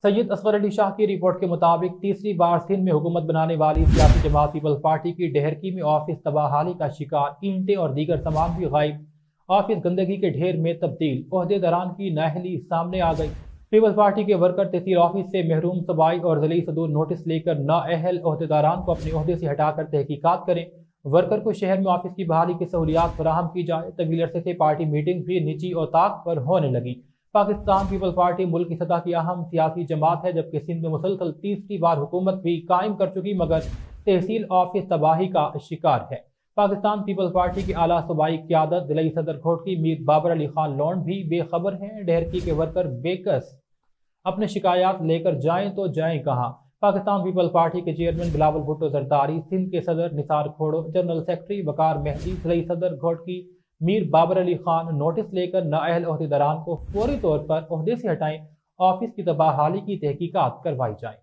सैयद असगर अली शाह की रिपोर्ट के मुताबिक तीसरी बार सिंध में हुकूमत बनाने वाली सियासी जमात पीपल्स पार्टी की डेहरकी में ऑफिस तबाहाली का शिकार, ईंटें और दीगर सामान भी गायब, ऑफिस गंदगी के ढेर में तब्दील, ओहदेदारान की नाअहली सामने आ गई। पीपल्स पार्टी के वर्कर तहसील ऑफिस से महरूम तबाही और जली सदूर नोटिस लेकर नाअहल ओहदेदारान को अपने ओहदे से हटाकर तहकीकात करें। वर्कर को शहर में ऑफिस की बहाली की सहूलियात फराहम की जाए। तवील अरसे से पार्टी मीटिंग भी निजी औताक पर होने लगी। पाकिस्तान पीपल्स पार्टी मुल्क की सतह की अहम सियासी जमात है, जबकि सिंध में मुसलसल तीसरी बार हुकूमत भी कायम कर चुकी, मगर तहसील ऑफिस तबाही का शिकार है। पाकिस्तान पीपल्स पार्टी की आला सूबाई क़यादत ज़िला सदर घोटकी मीर बाबर अली खान लॉन्ड भी बेखबर हैं। डेहरकी के वर्कर बेकस अपने शिकायत लेकर जाएं तो जाएं कहाँ। पाकिस्तान पीपल्स पार्टी के चेयरमैन बिलावल भुट्टो जरदारी, सिंध के सदर निसार खोड़ो, जनरल सेक्रेटरी वकार मेहदी, ज़िला सदर घोटकी मीर बाबर अली खान नोटिस लेकर नाअहल ओहदेदारान को फौरी तौर पर ओहदे से हटाएं, ऑफिस की तबाहाली की तहकीकात करवाई जाए।